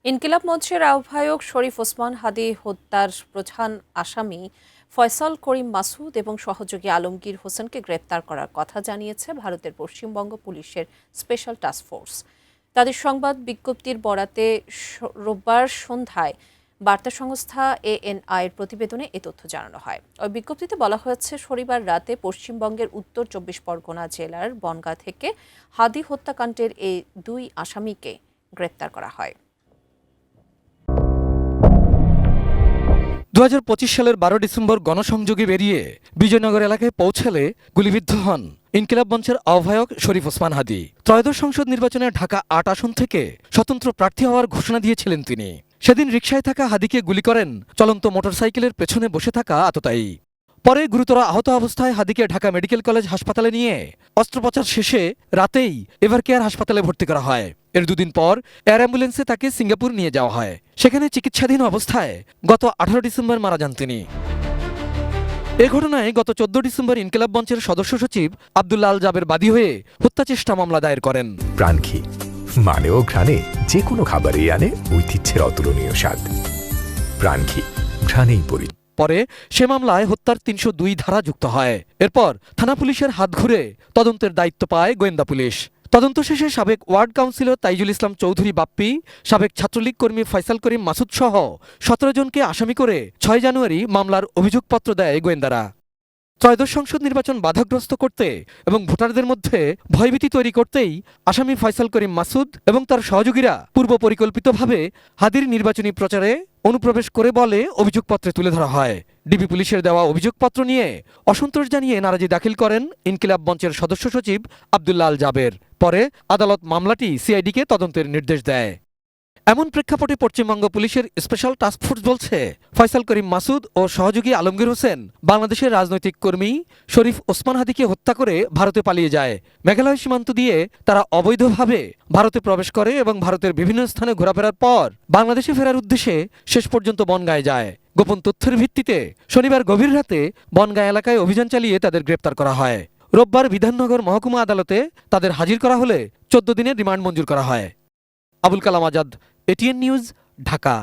ইনকিলাব মঞ্চের আহ্বায়ক শরীফ ওসমান হাদী হত্যার প্রধান আসামি ফয়সাল করিম মাসুদ এবং সহযোগী আলমগীর হোসেনকে গ্রেপ্তার করার কথা জানিয়েছে ভারতের পশ্চিমবঙ্গ পুলিশের স্পেশাল টাস্ক ফোর্স। তাদের সংবাদ বিজ্ঞপ্তির বরাতে রোববার সন্ধ্যায় বার্তা সংস্থা ANI-এর প্রতিবেদনে এ তথ্য জানানো হয়। ওই বিজ্ঞপ্তিতে বলা হয়েছে, শনিবার রাতে পশ্চিমবঙ্গের উত্তর 24 পরগনা জেলার বনগাঁ থেকে হাদী হত্যাকাণ্ডের এই দুই আসামিকে গ্রেপ্তার করা হয়। 2025 সালের 12 ডিসেম্বর গণসংযোগে বেরিয়ে বিজয়নগর এলাকায় পৌঁছালে গুলিবিদ্ধ হন ইনকিলাব মঞ্চের আহ্বায়ক শরীফ ওসমান হাদী। ত্রয়োদশ সংসদ নির্বাচনে ঢাকা 8 আসন থেকে স্বতন্ত্র প্রার্থী হওয়ার ঘোষণা দিয়েছিলেন তিনি। সেদিন রিকশায় থাকা হাদীকে গুলি করেন চলন্ত মোটরসাইকেলের পেছনে বসে থাকা আততায়ী। পরে গুরুতর আহত অবস্থায় হাদীকে ঢাকা মেডিকেল কলেজ হাসপাতালে নিয়ে অস্ত্রোপচার শেষে রাতেই এভারকেয়ার হাসপাতালে ভর্তি করা হয়। এর দুদিন পর এয়ার অ্যাম্বুলেন্সে তাকে সিঙ্গাপুর নিয়ে যাওয়া হয়। সেখানে চিকিৎসাধীন অবস্থায় গত 18 ডিসেম্বর মারা যান তিনি। এ ঘটনায় গত 14 ডিসেম্বর ইনকিলাব মঞ্চের সদস্য সচিব আব্দুল্লাহ আল জাবের বাদী হয়ে হত্যাচেষ্টা মামলা দায়ের করেন। প্রাণঘি মানে ও ঘ্রাণে যে কোনো খাবারই আনে ঐতিহ্যের অতুলনীয় স্বাদ। প্রাণঘি ঘ্রাণেই পরি। পরে সে মামলায় হত্যার 302 ধারা যুক্ত হয়। এরপর থানা পুলিশের হাত ঘুরে তদন্তের দায়িত্ব পায় গোয়েন্দা পুলিশ। তদন্ত শেষে সাবেক ওয়ার্ড কাউন্সিলর তাইজুল ইসলাম চৌধুরী বাপ্পি, সাবেক ছাত্রলীগ কর্মী ফয়সাল করিম মাসুদ সহ 17 জনকে আসামি করে 6 জানুয়ারি মামলার অভিযোগপত্র দেয় গোয়েন্দারা। ত্রয়োদশ সংসদ নির্বাচন বাধাগ্রস্ত করতে এবং ভোটারদের মধ্যে ভয়ভীতি তৈরি করতেই আসামি ফয়সাল করিম মাসুদ এবং তার সহযোগীরা পূর্ব পরিকল্পিতভাবে হাদীর নির্বাচনী প্রচারে অনুপ্রবেশ করে বলে অভিযোগপত্রে তুলে ধরা হয়। ডিবি পুলিশের দেওয়া অভিযোগপত্র নিয়ে অসন্তোষ জানিয়ে নারাজি দাখিল করেন ইনকিলাব মঞ্চের সদস্য সচিব আব্দুল্লাহ আল জাবের। পরে আদালত মামলাটি সিআইডিকে তদন্তের নির্দেশ দেয়। এমন প্রেক্ষাপটে পশ্চিমবঙ্গ পুলিশের স্পেশাল টাস্ক ফোর্স বলছে, ফয়সাল করিম মাসুদ ও সহযোগী আলমগীর হোসেন বাংলাদেশের রাজনৈতিক কর্মী শরীফ ওসমান হাদীকে হত্যা করে ভারতে পালিয়ে যায়। মেঘালয় সীমান্ত দিয়ে তারা অবৈধভাবে ভারতে প্রবেশ করে এবং ভারতের বিভিন্ন স্থানে ঘোরাফেরার পর বাংলাদেশে ফেরার উদ্দেশ্যে শেষ পর্যন্ত বনগাঁয় যায়। গোপন তথ্যের ভিত্তিতে শনিবার গভীর রাতে বনগাঁ এলাকায় অভিযান চালিয়ে তাদের গ্রেপ্তার করা হয়। রোববার বিধাননগর মহকুমা আদালতে তাদের হাজির করা হলে 14 দিনের রিমান্ড মঞ্জুর করা হয়। Abul Kalam Azad, ATN news, Dhaka.